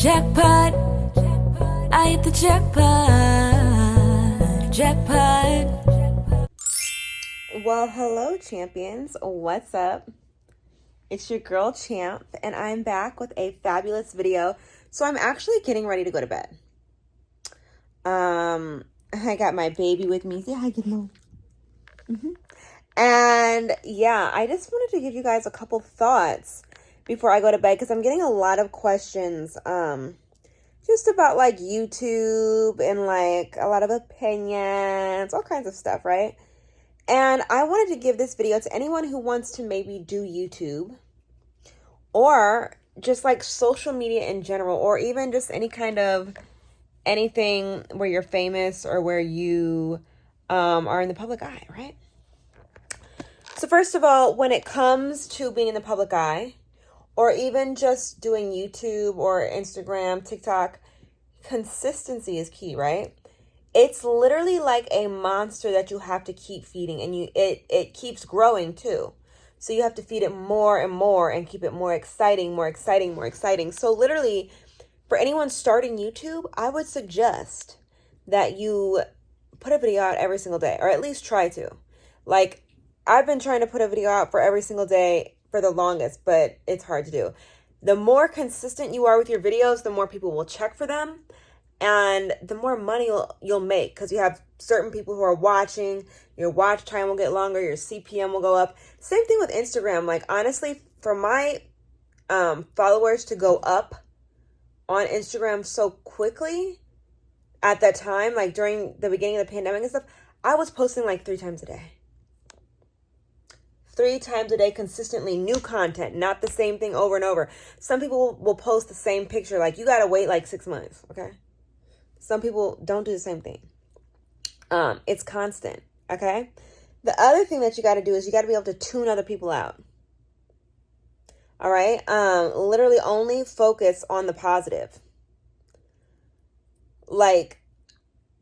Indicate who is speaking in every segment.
Speaker 1: Jackpot, I hit the jackpot, jackpot.
Speaker 2: Well, hello, champions. What's up? It's your girl, Champ, and I'm back with a fabulous video. So I'm actually getting ready to go to bed. I got my baby with me. Yeah, I get no. And yeah, I just wanted to give you guys a couple thoughts before I go to bed because I'm getting a lot of questions just about like YouTube and like a lot of opinions, all kinds of stuff, right? And I wanted to give this video to anyone who wants to maybe do YouTube or just like social media in general, or even just any kind of anything where you're famous or where you are in the public eye, right? So first of all, when it comes to being in the public eye, or even just doing YouTube or Instagram, TikTok, consistency is key, right? It's literally like a monster that you have to keep feeding, and it keeps growing too. So you have to feed it more and more and keep it more exciting, more exciting, more exciting. So literally, for anyone starting YouTube, I would suggest that you put a video out every single day, or at least try to. Like, I've been trying to put a video out for every single day for the longest, but it's hard to do. The more consistent you are with your videos, the more people will check for them, and the more money you'll make, because you have certain people who are watching. Your watch time will get longer, your CPM will go up. Same thing with Instagram. Like, honestly, for my followers to go up on Instagram so quickly at that time, like during the beginning of the pandemic and stuff, I was posting like 3 times a day. 3 times a day consistently, new content, not the same thing over and over. Some people will post the same picture. Like, you got to wait like 6 months, okay? Some people don't do the same thing. It's constant, okay? The other thing that you got to do is you got to be able to tune other people out. All right? Literally only focus on the positive. Like,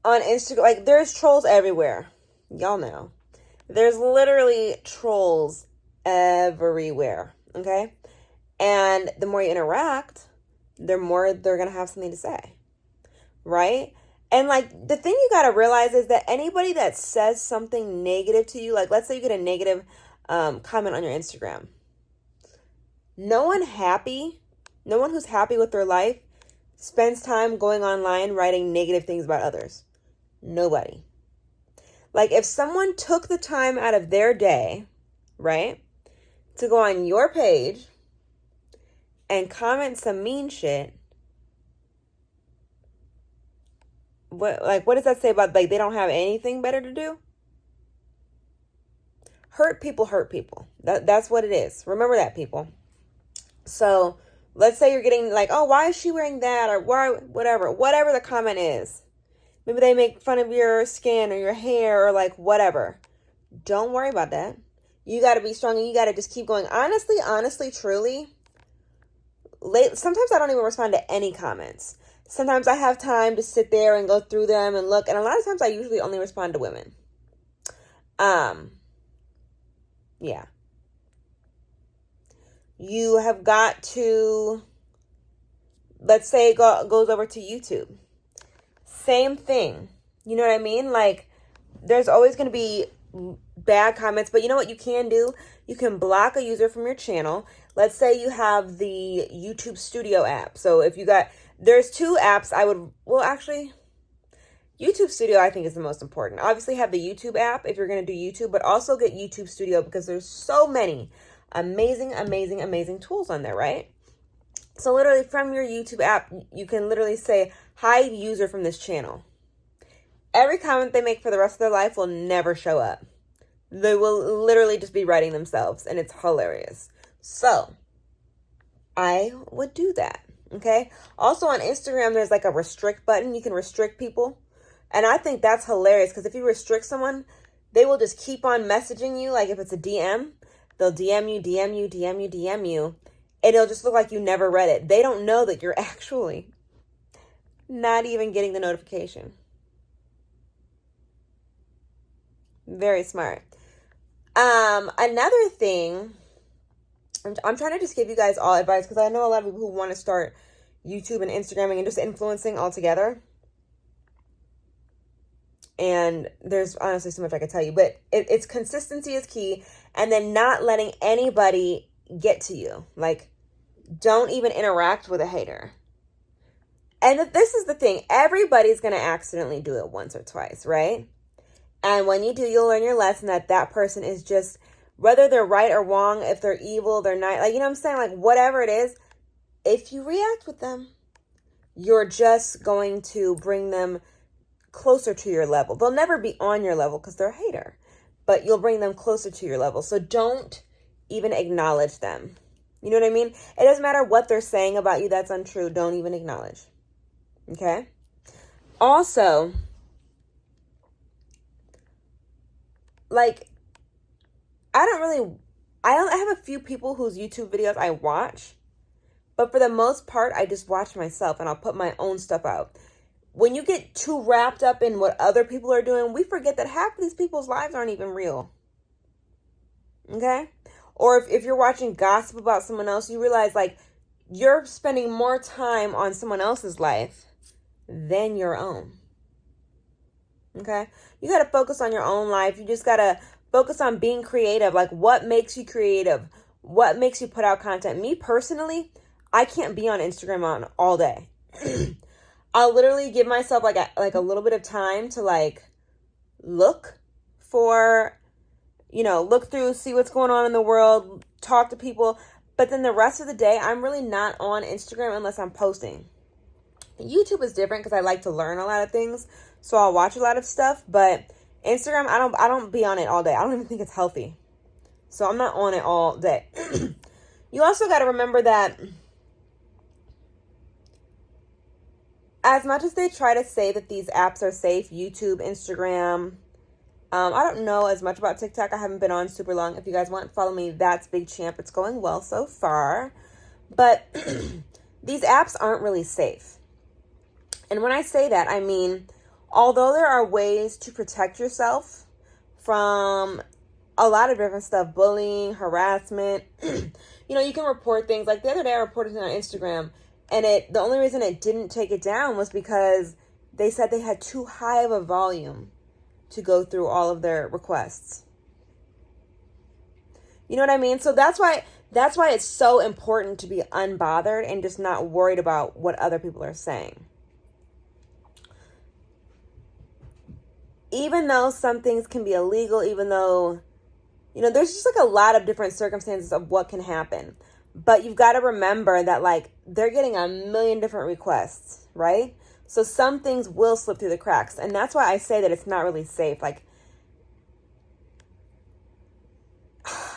Speaker 2: on Instagram, like, there's trolls everywhere. Y'all know. There's literally trolls everywhere, okay? And the more you interact, the more they're going to have something to say, right? And, like, the thing you got to realize is that anybody that says something negative to you, like, let's say you get a negative comment on your Instagram. No one who's happy with their life spends time going online writing negative things about others. Nobody. Like, if someone took the time out of their day, right, to go on your page and comment some mean shit, what does that say about, like, they don't have anything better to do? Hurt people hurt people. That's what it is. Remember that, people. So let's say you're getting like, oh, why is she wearing that? Or why, whatever the comment is. Maybe they make fun of your skin or your hair or like whatever. Don't worry about that. You got to be strong and you got to just keep going. Honestly, truly, sometimes I don't even respond to any comments. Sometimes I have time to sit there and go through them and look. And a lot of times I usually only respond to women. Yeah. You have got to, let's say it goes over to YouTube. Same thing. You know what I mean? Like, there's always going to be bad comments, but you know what you can do? You can block a user from your channel. Let's say you have the YouTube Studio app. So if you there's 2 apps YouTube Studio I think is the most important. Obviously have the YouTube app if you're going to do YouTube, but also get YouTube Studio because there's so many amazing tools on there, right? So literally from your YouTube app, you can literally say, hide user from this channel. Every comment they make for the rest of their life will never show up. They will literally just be writing themselves, and it's hilarious. So I would do that, okay? Also on Instagram, there's like a restrict button. You can restrict people. And I think that's hilarious because if you restrict someone, they will just keep on messaging you. Like if it's a DM, they'll DM you. And it'll just look like you never read it. They don't know that you're actually not even getting the notification. Very smart. Another thing, I'm trying to just give you guys all advice because I know a lot of people who want to start YouTube and Instagramming and just influencing altogether. And there's honestly so much I could tell you, but it's consistency is key, and then not letting anybody get to you. Like, don't even interact with a hater. And this is the thing, everybody's going to accidentally do it once or twice, right? And when you do, you'll learn your lesson that person is just, whether they're right or wrong, if they're evil, they're not, like, you know what I'm saying? Like, whatever it is, if you react with them, you're just going to bring them closer to your level. They'll never be on your level because they're a hater, but you'll bring them closer to your level. So don't even acknowledge them. You know what I mean? It doesn't matter what they're saying about you that's untrue. Don't even acknowledge. Okay? Also, like, I have a few people whose YouTube videos I watch, but for the most part, I just watch myself and I'll put my own stuff out. When you get too wrapped up in what other people are doing, we forget that half of these people's lives aren't even real. Okay? Or if you're watching gossip about someone else, you realize, like, you're spending more time on someone else's life than your own. Okay? You got to focus on your own life. You just got to focus on being creative. Like, what makes you creative? What makes you put out content? Me personally, I can't be on Instagram on all day. I'll literally give myself like a little bit of time to like look for, look through, see what's going on in the world, talk to people. But then the rest of the day, I'm really not on Instagram unless I'm posting. YouTube is different because I like to learn a lot of things. So I'll watch a lot of stuff. But Instagram, I don't be on it all day. I don't even think it's healthy. So I'm not on it all day. You also got to remember that as much as they try to say that these apps are safe, YouTube, Instagram, I don't know as much about TikTok. I haven't been on super long. If you guys want, follow me. That's Big Champ. It's going well so far. But these apps aren't really safe. And when I say that, I mean, although there are ways to protect yourself from a lot of different stuff, bullying, harassment, you can report things. Like the other day I reported it on Instagram, and the only reason it didn't take it down was because they said they had too high of a volume to go through all of their requests. You know what I mean? So that's why it's so important to be unbothered and just not worried about what other people are saying. Even though some things can be illegal, even though, there's just like a lot of different circumstances of what can happen. But you've got to remember that, like, they're getting a million different requests, right? So some things will slip through the cracks. And that's why I say that it's not really safe. Like,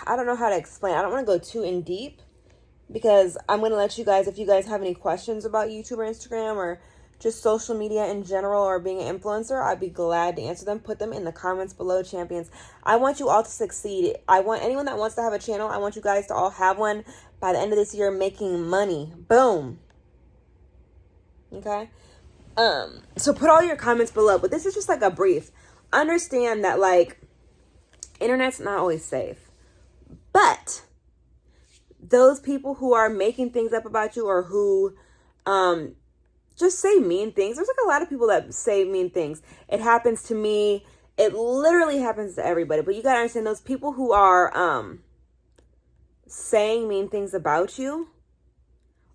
Speaker 2: I don't know how to explain. I don't want to go too in deep because I'm going to let you guys, if you guys have any questions about YouTube or Instagram or just social media in general or being an influencer, I'd be glad to answer them. Put them in the comments below, champions. I want you all to succeed. I want anyone that wants to have a channel, I want you guys to all have one by the end of this year, making money. Boom. Okay? So put all your comments below, but this is just like a brief. Understand that, like, internet's not always safe. But those people who are making things up about you or who just say mean things. There's like a lot of people that say mean things. It happens to me. It literally happens to everybody. But you got to understand, those people who are saying mean things about you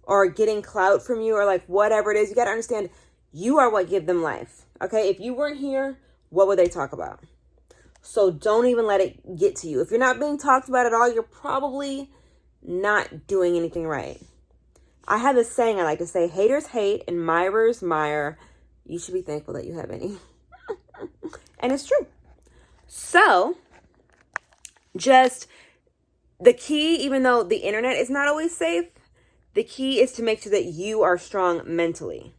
Speaker 2: or getting clout from you or like whatever it is, you got to understand you are what give them life. Okay? If you weren't here, what would they talk about? So don't even let it get to you. If you're not being talked about at all, you're probably not doing anything right. I have this saying I like to say, haters hate and admirers admire. You should be thankful that you have any. And it's true. So, just the key, even though the internet is not always safe, the key is to make sure that you are strong mentally.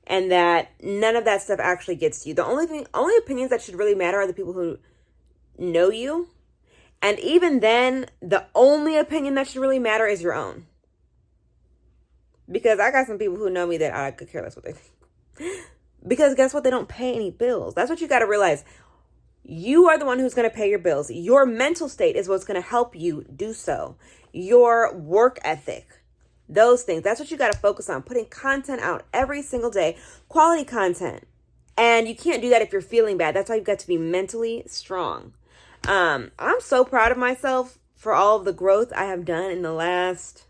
Speaker 2: And that none of that stuff actually gets to you. The only opinions that should really matter are the people who know you. And even then, the only opinion that should really matter is your own. Because I got some people who know me that I could care less what they think. Because guess what? They don't pay any bills. That's what you got to realize. You are the one who's going to pay your bills. Your mental state is what's going to help you do so. Your work ethic, Those things. That's what you got to focus on. Putting content out every single day. Quality content. And you can't do that if you're feeling bad. That's why you've got to be mentally strong. I'm so proud of myself for all of the growth I have done in the last,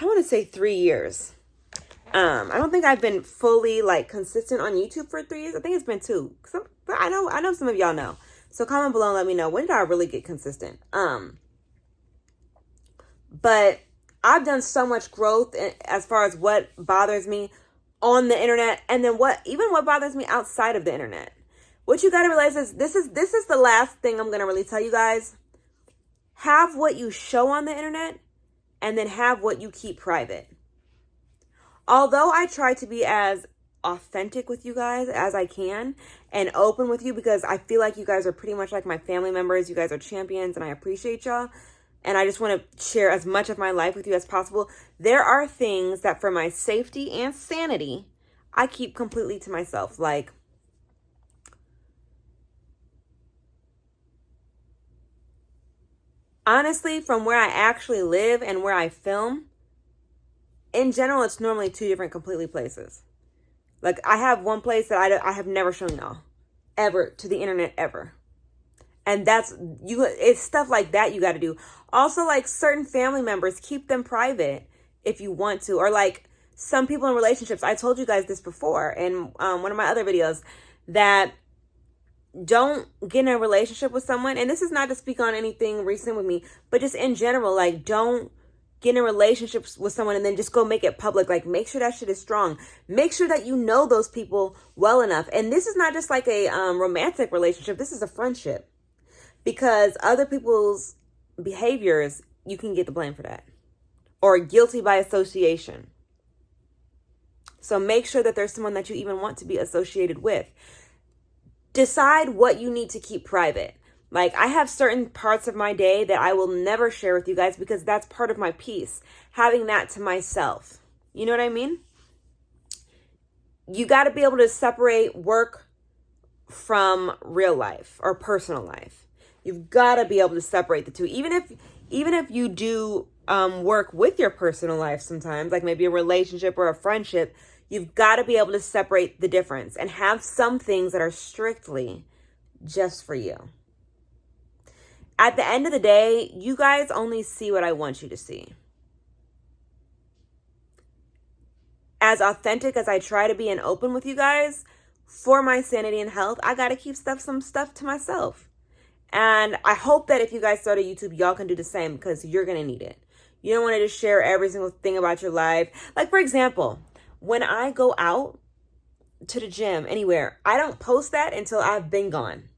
Speaker 2: I want to say 3 years. I don't think I've been fully like consistent on YouTube for 3 years. I think it's been 2. But I know some of y'all know. So comment below and let me know, when did I really get consistent? But I've done so much growth as far as what bothers me on the internet, and then what bothers me outside of the internet. What you got to realize is this is the last thing I'm going to really tell you guys. Have what you show on the internet, and then have what you keep private. Although I try to be as authentic with you guys as I can and open with you, because I feel like you guys are pretty much like my family members. You guys are champions, and I appreciate y'all. And I just want to share as much of my life with you as possible. There are things that for my safety and sanity, I keep completely to myself. Like, honestly, from where I actually live and where I film, in general, it's normally 2 different completely places. Like, I have one place that I have never shown y'all ever to the internet ever. And it's stuff like that you got to do. Also, like, certain family members, keep them private if you want to. Or like some people in relationships, I told you guys this before in one of my other videos, that don't get in a relationship with someone. And this is not to speak on anything recent with me, but just in general, like, don't get in relationships with someone and then just go make it public. Like, make sure that shit is strong. Make sure that you know those people well enough. And this is not just like a romantic relationship. This is a friendship. Because other people's behaviors, you can get the blame for that. Or guilty by association. So make sure that there's someone that you even want to be associated with. Decide what you need to keep private. Like, I have certain parts of my day that I will never share with you guys because that's part of my peace. Having that to myself. You know what I mean? You got to be able to separate work from real life or personal life. You've got to be able to separate the two. Even if you do work with your personal life sometimes, like maybe a relationship or a friendship, you've got to be able to separate the difference and have some things that are strictly just for you. At the end of the day, you guys only see what I want you to see. As authentic as I try to be and open with you guys, for my sanity and health, I got to keep some stuff to myself. And I hope that if you guys start a YouTube, y'all can do the same, because you're going to need it. You don't want to just share every single thing about your life. Like, for example, when I go out to the gym, anywhere, I don't post that until I've been gone.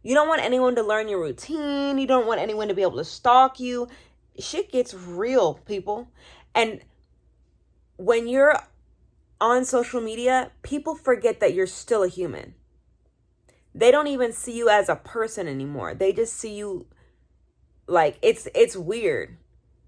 Speaker 2: You don't want anyone to learn your routine. You don't want anyone to be able to stalk you. Shit gets real, people. And when you're on social media, people forget that you're still a human. They don't even see you as a person anymore. They just see you like, it's weird.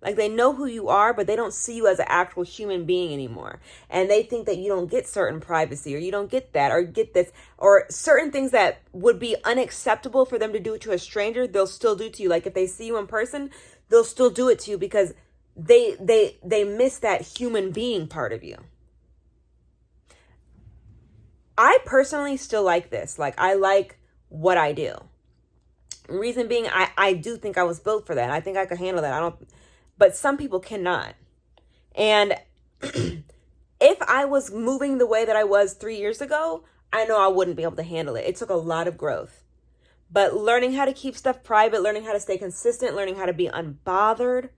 Speaker 2: Like, they know who you are, but they don't see you as an actual human being anymore. And they think that you don't get certain privacy, or you don't get that, or get this, or certain things that would be unacceptable for them to do to a stranger, they'll still do to you. Like, if they see you in person, they'll still do it to you because they miss that human being part of you. I personally still like this. Like, I like what I do. Reason being, I do think I was built for that. I think I could handle that. But some people cannot. And if I was moving the way that I was 3 years ago, I know I wouldn't be able to handle it. It took a lot of growth. But learning how to keep stuff private, learning how to stay consistent, learning how to be unbothered,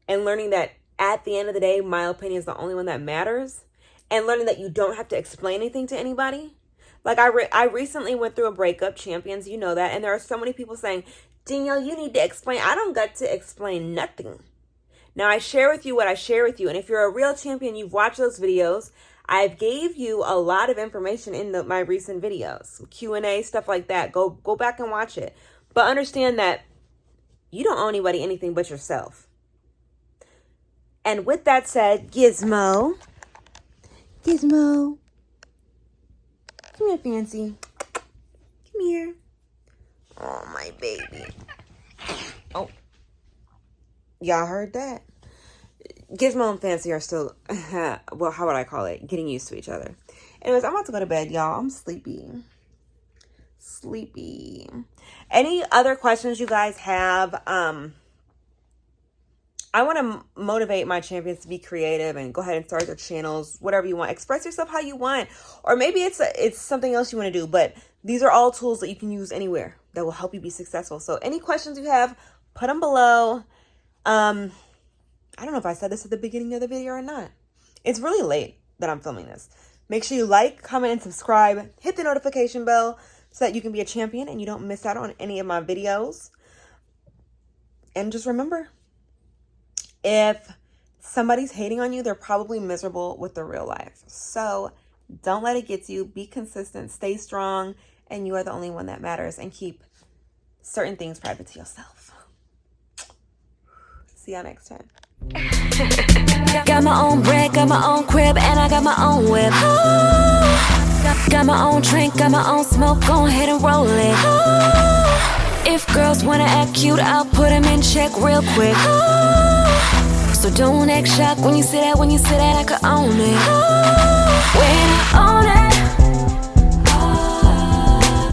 Speaker 2: and learning that at the end of the day, my opinion is the only one that matters, and learning that you don't have to explain anything to anybody. Like, I recently went through a breakup, champions, you know that, and there are so many people saying, Danielle, you need to explain. I don't got to explain nothing. Now, I share with you what I share with you, and if you're a real champion, you've watched those videos, I've gave you a lot of information in my recent videos, Q&A, stuff like that. Go back and watch it. But understand that you don't owe anybody anything but yourself. And with that said, Gizmo, come here, Fancy. Come here. Oh, my baby. Oh. Y'all heard that? Gizmo and Fancy are still, well, how would I call it? Getting used to each other. Anyways, I'm about to go to bed, y'all. I'm sleepy. Any other questions you guys have? I want to motivate my champions to be creative and go ahead and start their channels, whatever you want. Express yourself how you want, or maybe it's something else you want to do. But these are all tools that you can use anywhere that will help you be successful. So any questions you have, put them below. I don't know if I said this at the beginning of the video or not. It's really late that I'm filming this. Make sure you like, comment, and subscribe. Hit the notification bell so that you can be a champion and you don't miss out on any of my videos. And just remember, if somebody's hating on you, they're probably miserable with their real life. So don't let it get to you. Be consistent, stay strong, and you are the only one that matters. And keep certain things private to yourself. See y'all next time.
Speaker 1: Got my own bread, got my own crib, and I got my own whip. Got my own drink, got my own smoke, go ahead and roll it. If girls wanna act cute, I'll put them in check real quick. So don't act shocked when you say that, I could own it. When I own it.